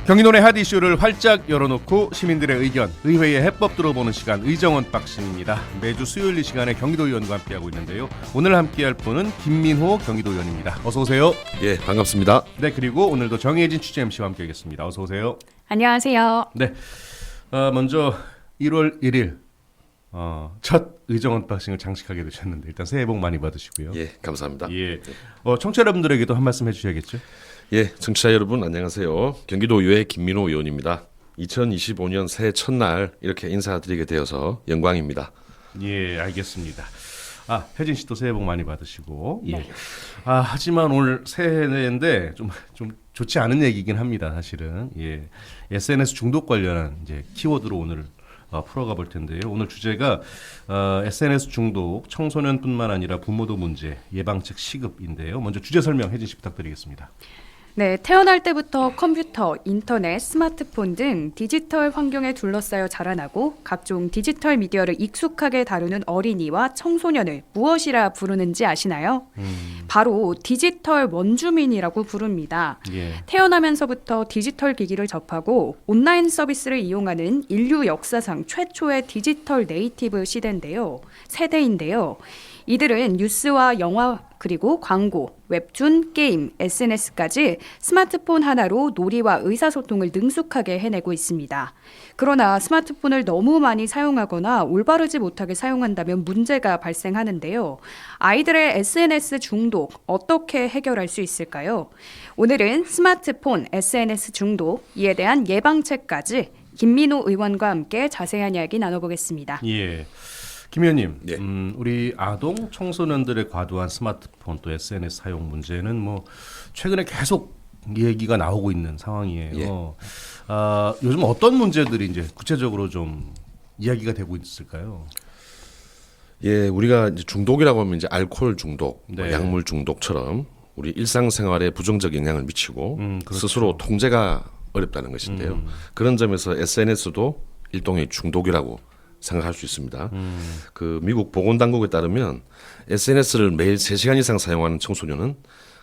경기도내 핫 이슈를 활짝 열어놓고 시민들의 의견, 의회의 해법 들어보는 시간 의정 언박싱입니다. 매주 수요일 이 시간에 경기도 의원과 함께하고 있는데요. 오늘 함께할 분은 김민호 경기도 의원입니다. 어서 오세요. 예, 반갑습니다. 네, 그리고 오늘도 정혜진 취재 MC와 함께하겠습니다. 어서 오세요. 안녕하세요. 네, 먼저 1월 1일 첫 의정 언박싱을 장식하게 되셨는데 일단 새해 복 많이 받으시고요. 예, 감사합니다. 예, 청취자 여러분들에게도 한 말씀 해주셔야겠죠. 예, 청취자 여러분 안녕하세요. 경기도 의회 김민호 의원입니다. 2025년 새해 첫날 이렇게 인사드리게 되어서 영광입니다. 예, 알겠습니다. 혜진 씨도 새해 복 많이 받으시고. 예. 네. 하지만 오늘 새해인데 좀 좋지 않은 얘기긴 합니다, 사실은. 예. SNS 중독 관련한 이제 키워드로 오늘 풀어가 볼 텐데요. 오늘 주제가 SNS 중독, 청소년뿐만 아니라 부모도 문제, 예방책 시급인데요. 먼저 주제 설명 혜진 씨 부탁드리겠습니다. 네, 태어날 때부터 컴퓨터, 인터넷, 스마트폰 등 디지털 환경에 둘러싸여 자라나고 각종 디지털 미디어를 익숙하게 다루는 어린이와 청소년을 무엇이라 부르는지 아시나요? 바로 디지털 원주민이라고 부릅니다. 예. 태어나면서부터 디지털 기기를 접하고 온라인 서비스를 이용하는 인류 역사상 최초의 디지털 네이티브 세대인데요. 이들은 뉴스와 영화 그리고 광고, 웹툰, 게임, SNS까지 스마트폰 하나로 놀이와 의사소통을 능숙하게 해내고 있습니다. 그러나 스마트폰을 너무 많이 사용하거나 올바르지 못하게 사용한다면 문제가 발생하는데요. 아이들의 SNS 중독 어떻게 해결할 수 있을까요? 오늘은 스마트폰, SNS 중독, 이에 대한 예방책까지 김민호 의원과 함께 자세한 이야기 나눠보겠습니다. 예. 김 의원님, 네. 우리 아동 청소년들의 과도한 스마트폰 또 SNS 사용 문제는 뭐 최근에 계속 얘기가 나오고 있는 상황이에요. 예. 요즘 어떤 문제들이 이제 구체적으로 좀 이야기가 되고 있을까요? 예, 우리가 이제 중독이라고 하면 이제 알코올 중독, 네. 약물 중독처럼 우리 일상생활에 부정적 영향을 미치고 그렇죠. 스스로 통제가 어렵다는 것인데요. 그런 점에서 SNS도 일종의 중독이라고 생각할 수 있습니다. 그 미국 보건당국에 따르면 SNS를 매일 3시간 이상 사용하는 청소년은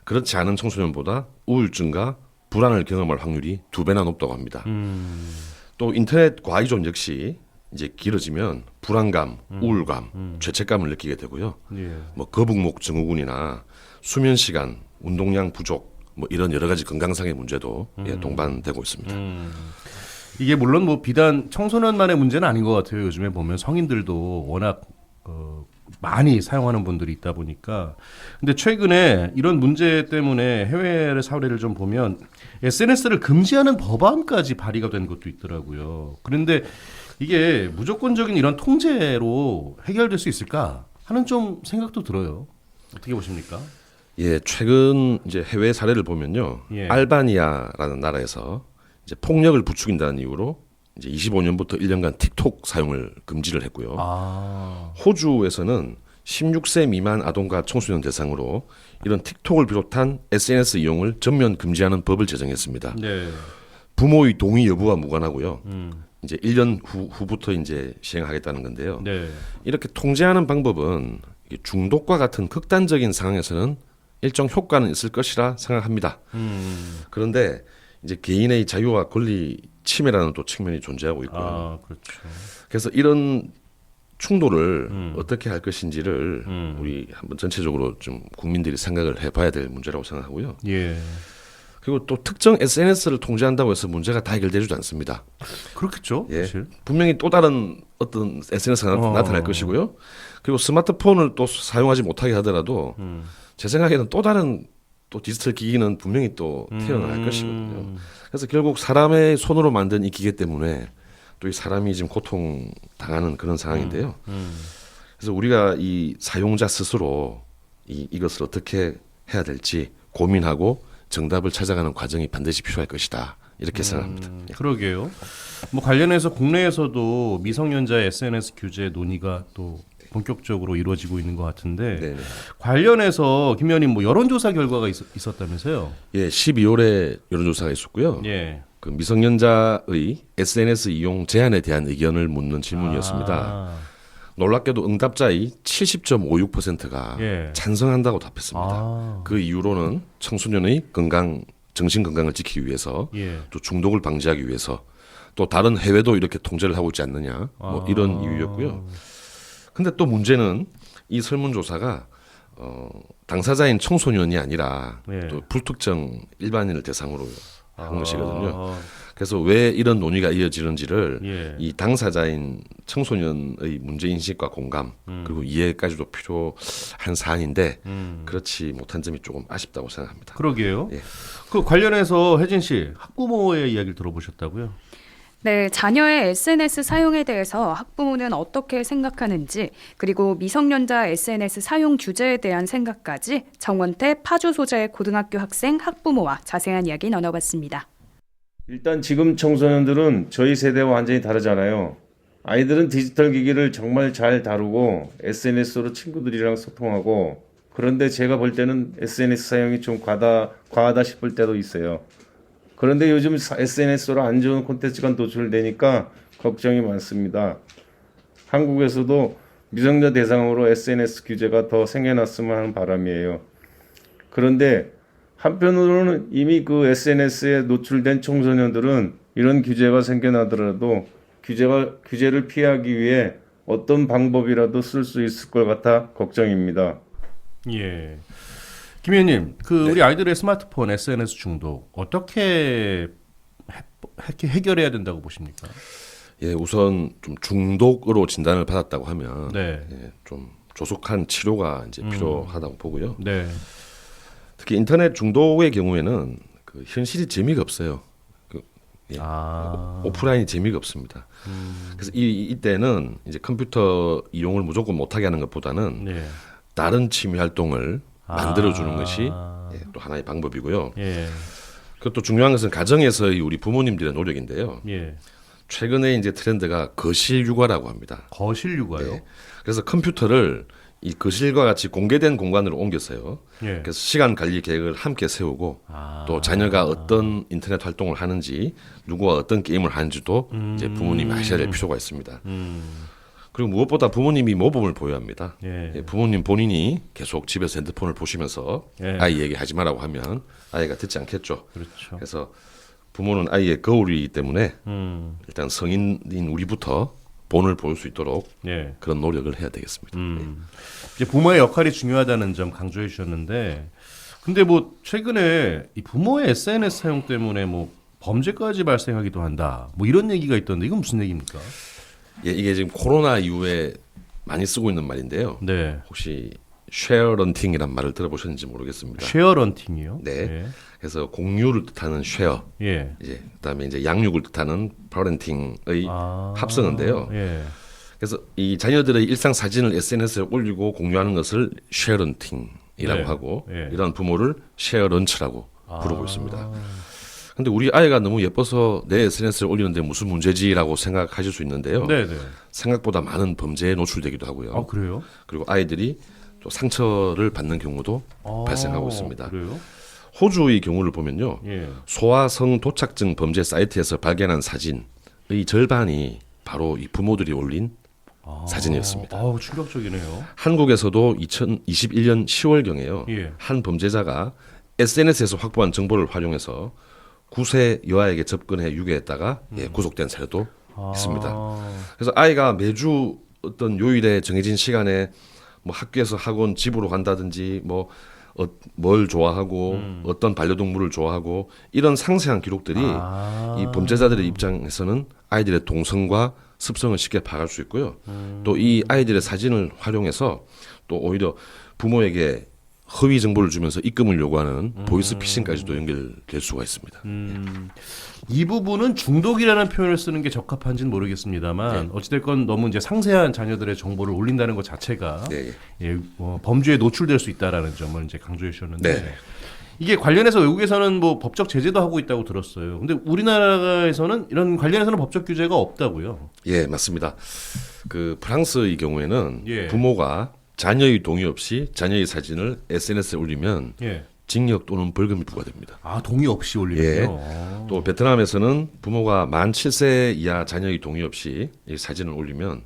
그렇지 않은 청소년보다 우울증과 불안을 경험할 확률이 2배나 높다고 합니다. 또 인터넷 과의존 역시 이제 길어지면 불안감, 우울감, 죄책감을 느끼게 되고요. 예. 뭐 거북목 증후군이나 수면 시간, 운동량 부족, 뭐 이런 여러 가지 건강상의 문제도 동반되고 있습니다. 이게 물론 뭐 비단 청소년만의 문제는 아닌 것 같아요. 요즘에 보면 성인들도 워낙 많이 사용하는 분들이 있다 보니까. 근데 최근에 이런 문제 때문에 해외 사례를 좀 보면 SNS를 금지하는 법안까지 발의가 된 것도 있더라고요. 그런데 이게 무조건적인 이런 통제로 해결될 수 있을까 하는 좀 생각도 들어요. 어떻게 보십니까? 예, 최근 이제 해외 사례를 보면요, 예. 알바니아라는 나라에서 이제 폭력을 부추긴다는 이유로 이제 25년부터 1년간 틱톡 사용을 금지를 했고요. 호주에서는 16세 미만 아동과 청소년 대상으로 이런 틱톡을 비롯한 SNS 이용을 전면 금지하는 법을 제정했습니다. 네. 부모의 동의 여부와 무관하고요. 이제 1년 후부터 이제 시행하겠다는 건데요. 네. 이렇게 통제하는 방법은 중독과 같은 극단적인 상황에서는 일정 효과는 있을 것이라 생각합니다. 그런데 이제 개인의 자유와 권리 침해라는 또 측면이 존재하고 있고요. 그렇죠. 그래서 이런 충돌을 어떻게 할 것인지를 우리 한번 전체적으로 좀 국민들이 생각을 해봐야 될 문제라고 생각하고요. 예. 그리고 또 특정 SNS를 통제한다고 해서 문제가 다 해결되지도 않습니다. 그렇겠죠. 예. 사실. 분명히 또 다른 어떤 SNS가 나타날 것이고요. 그리고 스마트폰을 또 사용하지 못하게 하더라도 제 생각에는 또 다른 또 디지털 기기는 분명히 또 태어날 것이거든요. 그래서 결국 사람의 손으로 만든 이 기계 때문에 또 이 사람이 지금 고통 당하는 그런 상황인데요. 그래서 우리가 이 사용자 스스로 이것을 어떻게 해야 될지 고민하고 정답을 찾아가는 과정이 반드시 필요할 것이다. 이렇게 생각합니다. 예. 그러게요. 뭐 관련해서 국내에서도 미성년자의 SNS 규제 논의가 또 본격적으로 이루어지고 있는 것 같은데 네네. 관련해서 김 의원님 뭐 여론조사 결과가 있었다면서요? 예, 12월에 여론조사가 있었고요. 예. 그 미성년자의 SNS 이용 제한에 대한 의견을 묻는 질문이었습니다. 놀랍게도 응답자의 70.56%가 예. 찬성한다고 답했습니다. 그 이유로는 청소년의 건강 정신 건강을 지키기 위해서 예. 또 중독을 방지하기 위해서 또 다른 해외도 이렇게 통제를 하고 있지 않느냐 뭐 이런 이유였고요. 근데 또 문제는 이 설문조사가 당사자인 청소년이 아니라 예. 또 불특정 일반인을 대상으로 한 것이거든요. 아, 그래서 왜 이런 논의가 이어지는지를 예. 이 당사자인 청소년의 문제 인식과 공감 그리고 이해까지도 필요한 사안인데 그렇지 못한 점이 조금 아쉽다고 생각합니다. 그러게요. 예. 그 관련해서 혜진 씨 학부모의 이야기를 들어보셨다고요? 네, 자녀의 SNS 사용에 대해서 학부모는 어떻게 생각하는지, 그리고 미성년자 SNS 사용 규제에 대한 생각까지 정원태 파주 소재 고등학교 학생 학부모와 자세한 이야기 나눠봤습니다. 일단 지금 청소년들은 저희 세대와 완전히 다르잖아요. 아이들은 디지털 기기를 정말 잘 다루고 SNS로 친구들이랑 소통하고, 그런데 제가 볼 때는 SNS 사용이 좀 과하다 싶을 때도 있어요. 그런데 요즘 SNS로 안 좋은 콘텐츠가 노출되니까 걱정이 많습니다. 한국에서도 미성년 대상으로 SNS 규제가 더 생겨났으면 하는 바람이에요. 그런데 한편으로는 이미 그 SNS에 노출된 청소년들은 이런 규제가 생겨나더라도 규제를 피하기 위해 어떤 방법이라도 쓸 수 있을 것 같아 걱정입니다. 예. 김 의원님, 우리 아이들의 스마트폰 SNS 중독 어떻게 해결해야 된다고 보십니까? 예, 우선 좀 중독으로 진단을 받았다고 하면 네. 예, 좀 조속한 치료가 이제 필요하다고 보고요. 네. 특히 인터넷 중독의 경우에는 그 현실이 재미가 없어요. 예, 오프라인이 재미가 없습니다. 그래서 이때는 이제 컴퓨터 이용을 무조건 못하게 하는 것보다는 네. 다른 취미 활동을 만들어주는 것이 예, 또 하나의 방법이고요. 예. 그것도 중요한 것은 가정에서의 우리 부모님들의 노력인데요. 예. 최근에 이제 트렌드가 거실 육아라고 합니다. 거실 육아요? 네. 그래서 컴퓨터를 이 거실과 같이 공개된 공간으로 옮겼어요. 예. 그래서 시간 관리 계획을 함께 세우고 또 자녀가 어떤 인터넷 활동을 하는지 누구와 어떤 게임을 하는지도 이제 부모님이 아셔야 될 필요가 있습니다. 그리고 무엇보다 부모님이 모범을 보여야 합니다. 예. 예, 부모님 본인이 계속 집에서 핸드폰을 보시면서 예. 아이 얘기하지 말라고 하면 아이가 듣지 않겠죠. 그렇죠. 그래서 부모는 아이의 거울이기 때문에 일단 성인인 우리부터 본을 보일 수 있도록 예. 그런 노력을 해야 되겠습니다. 이제 부모의 역할이 중요하다는 점 강조해 주셨는데, 근데 뭐 최근에 이 부모의 SNS 사용 때문에 뭐 범죄까지 발생하기도 한다, 뭐 이런 얘기가 있던데 이건 무슨 얘기입니까? 예, 이게 지금 코로나 이후에 많이 쓰고 있는 말인데요. 네. 혹시 쉐어런팅이란 말을 들어보셨는지 모르겠습니다. 쉐어런팅이요? 네. 그래서 공유를 뜻하는 쉐어, 예. 이제 그다음에 이제 양육을 뜻하는 파renting의 합성인데요. 예. 그래서 이 자녀들의 일상 사진을 SNS에 올리고 공유하는 것을 쉐어런팅이라고 네. 하고 예. 이런 부모를 쉐어런치라고 부르고 있습니다. 근데 우리 아이가 너무 예뻐서 내 SNS에 올리는데 무슨 문제지라고 생각하실 수 있는데요. 네네. 생각보다 많은 범죄에 노출되기도 하고요. 아 그래요? 그리고 아이들이 또 상처를 받는 경우도 발생하고 있습니다. 그래요? 호주의 경우를 보면요. 예. 소아성 도착증 범죄 사이트에서 발견한 사진의 절반이 바로 이 부모들이 올린 사진이었습니다. 아우 충격적이네요. 한국에서도 2021년 10월경에요. 예. 한 범죄자가 SNS에서 확보한 정보를 활용해서 9세 여아에게 접근해 유괴했다가 구속된 사례도 있습니다. 그래서 아이가 매주 어떤 요일에 정해진 시간에 뭐 학교에서 학원 집으로 간다든지 뭐 뭘 좋아하고 어떤 반려동물을 좋아하고 이런 상세한 기록들이 이 범죄자들의 입장에서는 아이들의 동성과 습성을 쉽게 파악할 수 있고요. 또 이 아이들의 사진을 활용해서 또 오히려 부모에게 허위 정보를 주면서 입금을 요구하는 보이스피싱까지도 연결될 수가 있습니다. 이 부분은 중독이라는 표현을 쓰는 게 적합한지는 모르겠습니다만 어찌됐건 너무 이제 상세한 자녀들의 정보를 올린다는 것 자체가 네. 예, 범죄에 노출될 수 있다라는 점을 이제 강조해 주셨는데 네. 이게 관련해서 외국에서는 뭐 법적 제재도 하고 있다고 들었어요. 근데 우리나라에서는 이런 관련해서는 법적 규제가 없다고요. 예, 맞습니다. 그 프랑스의 경우에는 예. 부모가 자녀의 동의 없이 자녀의 사진을 SNS에 올리면 예. 징역 또는 벌금이 부과됩니다. 아 동의 없이 올리면요. 또 베트남에서는 부모가 만 7세 이하 자녀의 동의 없이 이 사진을 올리면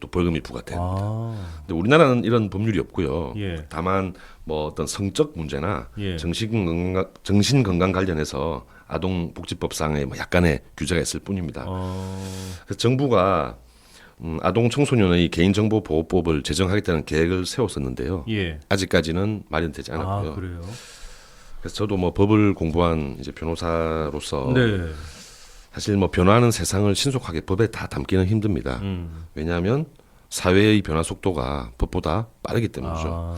또 벌금이 부과됩니다. 아, 근데 우리나라는 이런 법률이 없고요. 예. 다만 뭐 어떤 성적 문제나 예. 정신 건강 관련해서 아동복지법상에 뭐 약간의 규제가 있을 뿐입니다. 그래서 정부가 아동 청소년의 개인정보보호법을 제정하겠다는 계획을 세웠었는데요. 예. 아직까지는 마련되지 않았고요. 아, 그래요. 그래서 저도 뭐 법을 공부한 이제 변호사로서 네. 사실 뭐 변화하는 세상을 신속하게 법에 다 담기는 힘듭니다. 왜냐하면 사회의 변화 속도가 법보다 빠르기 때문이죠. 아,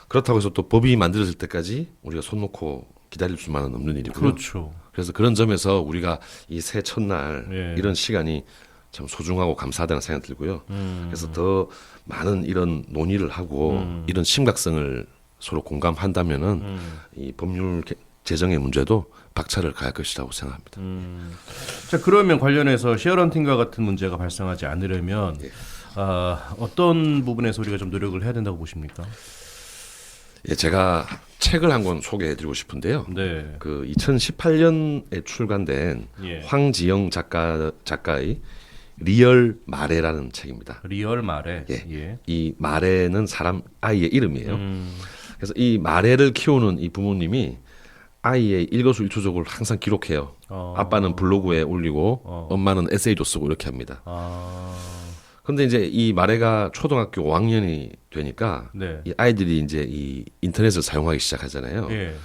그렇다고 해서 또 법이 만들어질 때까지 우리가 손 놓고 기다릴 수만은 없는 일이고요. 그렇죠. 그래서 그런 점에서 우리가 이 새 첫날 예. 이런 시간이 참 소중하고 감사하다는 생각이 들고요. 그래서 더 많은 이런 논의를 하고 이런 심각성을 서로 공감한다면은 이 법률 제정의 문제도 박차를 가할 것이라고 생각합니다. 자, 그러면 관련해서 쉐어런팅과 같은 문제가 발생하지 않으려면 예. 어떤 부분에서 우리가 좀 노력을 해야 된다고 보십니까? 예, 제가 책을 한 권 소개해드리고 싶은데요. 네. 그 2018년에 출간된 예. 황지영 작가의 리얼 마레라는 책입니다. 리얼 말에. 예. 예. 이 마레는 사람 아이의 이름이에요. 그래서 이 마레를 키우는 이 부모님이 아이의 일거수일투족을 항상 기록해요. 아빠는 블로그에 올리고 엄마는 에세이도 쓰고 이렇게 합니다. 그런데 이제 이 마레가 초등학교 5학년이 되니까 네. 이 아이들이 이제 이 인터넷을 사용하기 시작하잖아요. 예.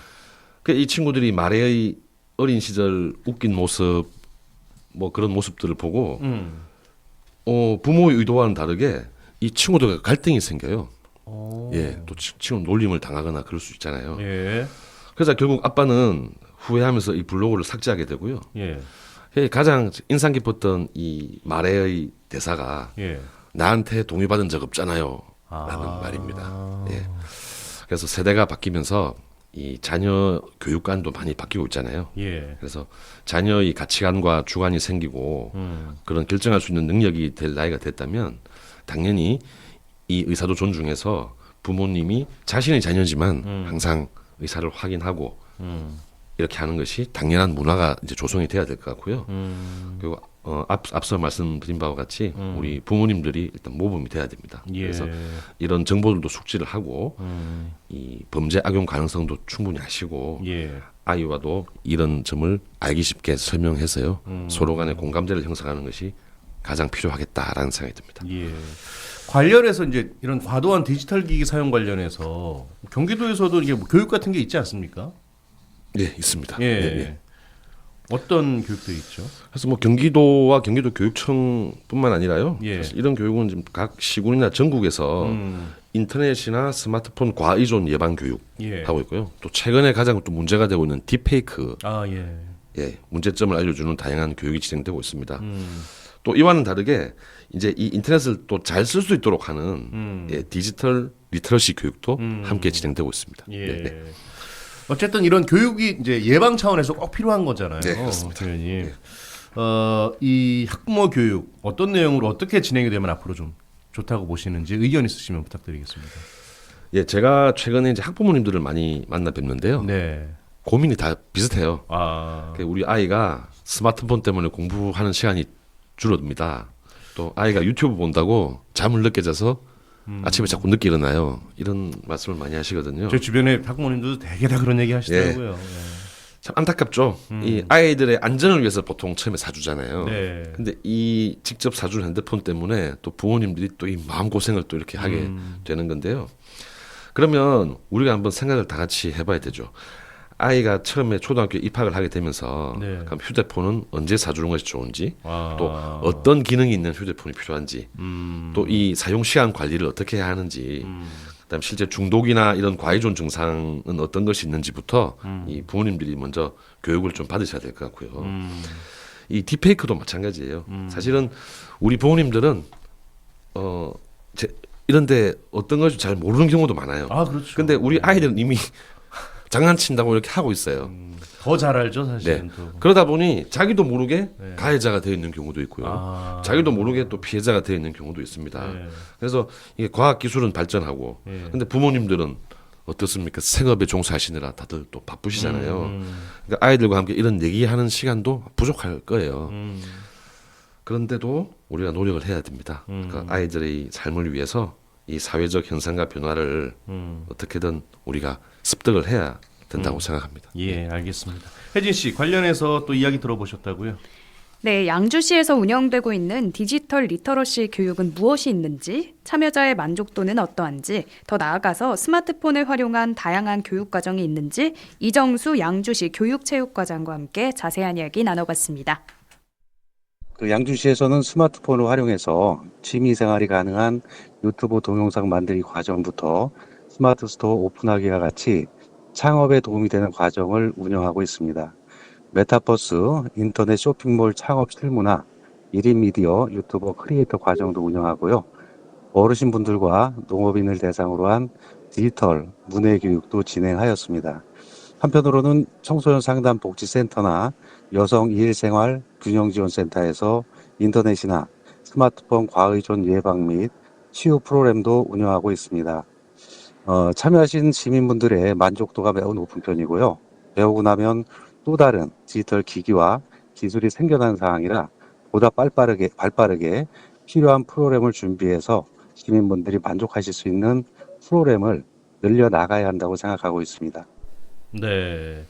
그 이 친구들이 마레의 어린 시절 웃긴 모습 뭐 그런 모습들을 보고 부모의 의도와는 다르게 이 친구들과 갈등이 생겨요. 예, 또 친구 놀림을 당하거나 그럴 수 있잖아요. 예. 그래서 결국 아빠는 후회하면서 이 블로그를 삭제하게 되고요. 예. 가장 인상 깊었던 이 마레의 대사가 예. 나한테 동의받은 적 없잖아요. 라는 말입니다. 예. 그래서 세대가 바뀌면서 이 자녀 교육관도 많이 바뀌고 있잖아요. 예. 그래서 자녀의 가치관과 주관이 생기고 그런 결정할 수 있는 능력이 될 나이가 됐다면 당연히 이 의사도 존중해서 부모님이 자신의 자녀지만 항상 의사를 확인하고 이렇게 하는 것이 당연한 문화가 이제 조성이 돼야 될 것 같고요. 그리고 앞서 말씀드린 바와 같이 우리 부모님들이 일단 모범이 돼야 됩니다. 예. 그래서 이런 정보들도 숙지를 하고 이 범죄 악용 가능성도 충분히 아시고 예. 아이와도 이런 점을 알기 쉽게 설명해서요. 서로 간의 공감대를 형성하는 것이 가장 필요하겠다라는 생각이 듭니다. 예. 관련해서 이제 이런 과도한 디지털 기기 사용 관련해서 경기도에서도 이게 뭐 교육 같은 게 있지 않습니까? 예, 있습니다. 예. 예, 예. 어떤 교육들이 있죠? 그래서 뭐 경기도와 경기도 교육청뿐만 아니라요. 예. 사실 이런 교육은 지금 각 시군이나 전국에서 인터넷이나 스마트폰 과의존 예방 교육 예. 하고 있고요. 또 최근에 가장 또 문제가 되고 있는 딥페이크 아, 예. 예, 문제점을 알려주는 다양한 교육이 진행되고 있습니다. 또 이와는 다르게 이제 이 인터넷을 또 잘 쓸 수 있도록 하는 예, 디지털 리터러시 교육도 함께 진행되고 있습니다. 예. 네, 네. 어쨌든 이런 교육이 이제 예방 차원에서 꼭 필요한 거잖아요. 네, 그렇습니다. 의원님. 이 학부모 교육 어떤 내용으로 어떻게 진행이 되면 앞으로 좀 좋다고 보시는지 의견 있으시면 부탁드리겠습니다. 예, 제가 최근에 이제 학부모님들을 많이 만나 뵙는데요. 네. 고민이 다 비슷해요. 아, 우리 아이가 스마트폰 때문에 공부하는 시간이 줄어듭니다. 또 아이가 유튜브 본다고 잠을 늦게 자서 아침에 자꾸 늦게 일어나요. 이런 말씀을 많이 하시거든요. 제 주변에 학부모님들도 되게 다 그런 얘기 하시더라고요. 참 안타깝죠. 이 아이들의 안전을 위해서 보통 처음에 사주잖아요. 네. 근데 이 직접 사준 핸드폰 때문에 또 부모님들이 또 이 마음 고생을 또 이렇게 하게 되는 건데요. 그러면 우리가 한번 생각을 다 같이 해봐야 되죠. 아이가 처음에 초등학교 입학을 하게 되면서 네. 그럼 휴대폰은 언제 사주는 것이 좋은지 아. 또 어떤 기능이 있는 휴대폰이 필요한지 또 이 사용 시간 관리를 어떻게 해야 하는지 그다음 실제 중독이나 이런 과의존 증상은 어떤 것이 있는지부터 이 부모님들이 먼저 교육을 좀 받으셔야 될 것 같고요. 이 딥페이크도 마찬가지예요. 사실은 우리 부모님들은 이런데 어떤 것이 잘 모르는 경우도 많아요. 아, 그렇죠. 근데 우리 아이들은 이미 장난친다고 이렇게 하고 있어요. 더 잘 알죠, 사실은. 네. 또. 그러다 보니 자기도 모르게 네. 가해자가 되어 있는 경우도 있고요. 아. 자기도 모르게 또 피해자가 되어 있는 경우도 있습니다. 네. 그래서 이게 과학 기술은 발전하고, 네. 근데 부모님들은 어떻습니까? 생업에 종사하시느라 다들 또 바쁘시잖아요. 그러니까 아이들과 함께 이런 얘기하는 시간도 부족할 거예요. 그런데도 우리가 노력을 해야 됩니다. 그러니까 아이들의 삶을 위해서 이 사회적 현상과 변화를 어떻게든 우리가 습득을 해야 된다고 생각합니다. 예, 알겠습니다. 혜진 씨 관련해서 또 이야기 들어보셨다고요? 네, 양주시에서 운영되고 있는 디지털 리터러시 교육은 무엇이 있는지, 참여자의 만족도는 어떠한지, 더 나아가서 스마트폰을 활용한 다양한 교육 과정이 있는지 이정수 양주시 교육체육과장과 함께 자세한 이야기 나눠봤습니다. 그 양주시에서는 스마트폰을 활용해서 취미 생활이 가능한 유튜브 동영상 만들기 과정부터 스마트 스토어 오픈하기와 같이 창업에 도움이 되는 과정을 운영하고 있습니다. 메타버스, 인터넷 쇼핑몰 창업 실무나 1인 미디어 유튜버 크리에이터 과정도 운영하고요. 어르신분들과 농업인을 대상으로 한 디지털 문해 교육도 진행하였습니다. 한편으로는 청소년 상담 복지센터나 여성 이일생활 균형지원센터에서 인터넷이나 스마트폰 과의존 예방 및 치유 프로그램도 운영하고 있습니다. 참여하신 시민분들의 만족도가 매우 높은 편이고요. 배우고 나면 또 다른 디지털 기기와 기술이 생겨난 상황이라 보다 발빠르게 필요한 프로그램을 준비해서 시민분들이 만족하실 수 있는 프로그램을 늘려나가야 한다고 생각하고 있습니다. 네.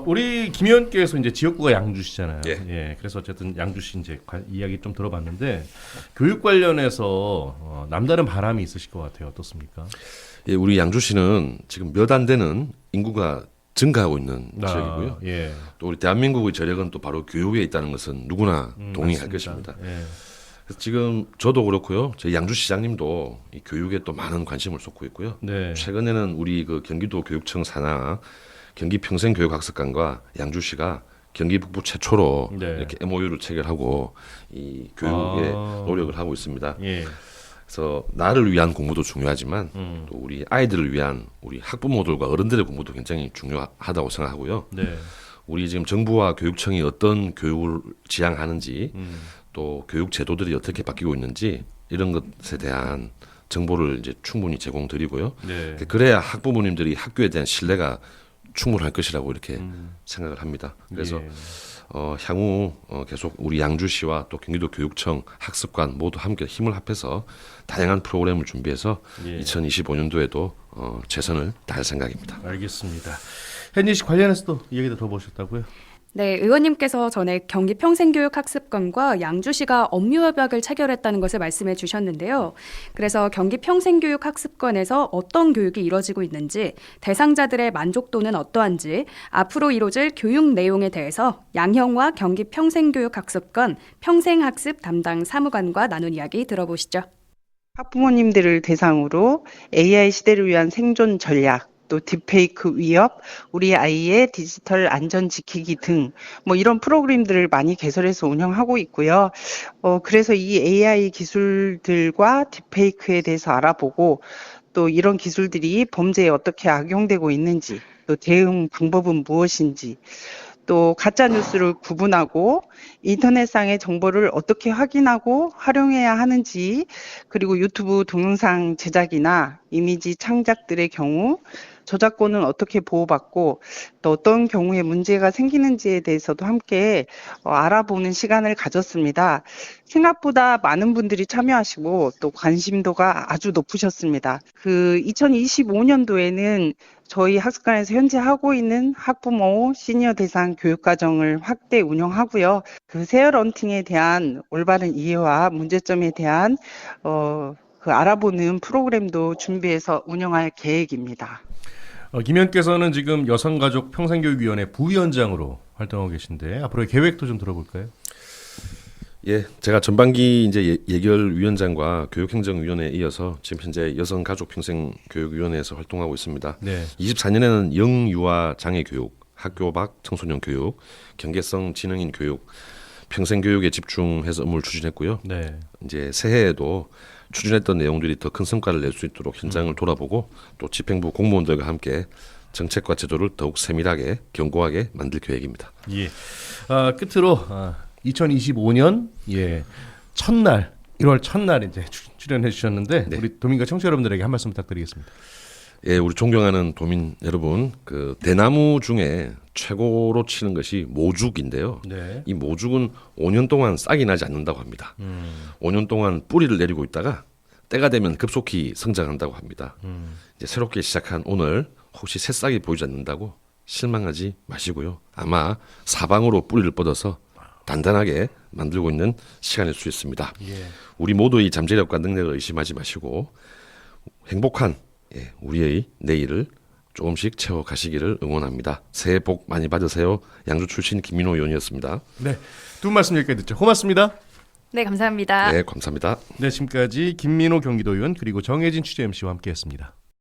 우리 김 의원께서 이제 지역구가 양주시잖아요. 예. 그래서 어쨌든 양주시 이제 이야기 좀 들어봤는데 교육 관련해서 남다른 바람이 있으실 것 같아요. 어떻습니까? 예, 우리 양주시는 지금 몇 안 되는 인구가 증가하고 있는 지역이고요. 예. 또 우리 대한민국의 저력은 또 바로 교육에 있다는 것은 누구나 동의할 맞습니다. 것입니다. 예. 그래서 지금 저도 그렇고요. 저희 양주시장님도 이 교육에 또 많은 관심을 쏟고 있고요. 네. 최근에는 우리 그 경기도 교육청 산하 경기평생교육학습관과 양주시가 경기 북부 최초로 네. 이렇게 MOU를 체결하고 이 교육에 노력을 하고 있습니다. 예. 그래서 나를 위한 공부도 중요하지만 또 우리 아이들을 위한 우리 학부모들과 어른들의 공부도 굉장히 중요하다고 생각하고요. 네. 우리 지금 정부와 교육청이 어떤 교육을 지향하는지 또 교육 제도들이 어떻게 바뀌고 있는지 이런 것에 대한 정보를 이제 충분히 제공드리고요. 네. 그래야 학부모님들이 학교에 대한 신뢰가 충분할 것이라고 이렇게 생각을 합니다. 그래서 예. 향후 계속 우리 양주시와 또 경기도 교육청 학습관 모두 함께 힘을 합해서 다양한 프로그램을 준비해서 예. 2025년도에도 최선을 다할 생각입니다. 알겠습니다. 혜진 씨 관련해서도 이야기 들어보셨다고요? 네, 의원님께서 전에 경기평생교육학습관과 양주시가 업무협약을 체결했다는 것을 말씀해 주셨는데요. 그래서 경기평생교육학습관에서 어떤 교육이 이루어지고 있는지, 대상자들의 만족도는 어떠한지, 앞으로 이루어질 교육 내용에 대해서 양형과 경기평생교육학습관 평생학습 담당 사무관과 나눈 이야기 들어보시죠. 학부모님들을 대상으로 AI 시대를 위한 생존 전략, 또 딥페이크 위협, 우리 아이의 디지털 안전 지키기 등 뭐 이런 프로그램들을 많이 개설해서 운영하고 있고요. 그래서 이 AI 기술들과 딥페이크에 대해서 알아보고 또 이런 기술들이 범죄에 어떻게 악용되고 있는지, 또 대응 방법은 무엇인지, 또 가짜 뉴스를 구분하고 인터넷상의 정보를 어떻게 확인하고 활용해야 하는지, 그리고 유튜브 동영상 제작이나 이미지 창작들의 경우 저작권은 어떻게 보호받고 또 어떤 경우에 문제가 생기는지에 대해서도 함께 알아보는 시간을 가졌습니다. 생각보다 많은 분들이 참여하시고 또 관심도가 아주 높으셨습니다. 그 2025년도에는 저희 학습관에서 현재 하고 있는 학부모 시니어 대상 교육과정을 확대 운영하고요. 그 세어런팅에 대한 올바른 이해와 문제점에 대한 그 알아보는 프로그램도 준비해서 운영할 계획입니다. 김 의원께서는 지금 여성가족 평생교육위원회 부위원장으로 활동하고 계신데 앞으로의 계획도 좀 들어볼까요? 예, 제가 전반기 이제 예결위원장과 교육행정위원회에 이어서 지금 현재 여성가족평생교육위원회에서 활동하고 있습니다. 네. 24년에는 영유아 장애 교육, 학교 밖 청소년 교육, 경계성 지능인 교육, 평생교육에 집중해서 업무를 추진했고요. 네. 이제 새해에도 추진했던 내용들이 더 큰 성과를 낼 수 있도록 현장을 돌아보고 또 집행부 공무원들과 함께 정책과 제도를 더욱 세밀하게 견고하게 만들 계획입니다. 예. 끝으로 2025년 첫날 1월 첫날 이제 출연해 주셨는데 네. 우리 도민과 청취자 여러분들에게 한 말씀 부탁드리겠습니다. 예, 우리 존경하는 도민 여러분, 그 대나무 중에 최고로 치는 것이 모죽인데요. 네. 이 모죽은 5년 동안 싹이 나지 않는다고 합니다. 5년 동안 뿌리를 내리고 있다가 때가 되면 급속히 성장한다고 합니다. 이제 새롭게 시작한 오늘 혹시 새싹이 보이지 않는다고 실망하지 마시고요. 아마 사방으로 뿌리를 뻗어서 단단하게 만들고 있는 시간일 수 있습니다. 예. 우리 모두의 잠재력과 능력을 의심하지 마시고 행복한 우리의 내일을 조금씩 채워가시기를 응원합니다. 새해 복 많이 받으세요. 양주 출신 김민호 의원이었습니다. 네. 두 분 말씀 여기까지 듣죠. 고맙습니다. 네, 감사합니다. 네, 감사합니다. 네, 지금까지 김민호 경기도의원 그리고 정혜진 취재 MC와 함께했습니다.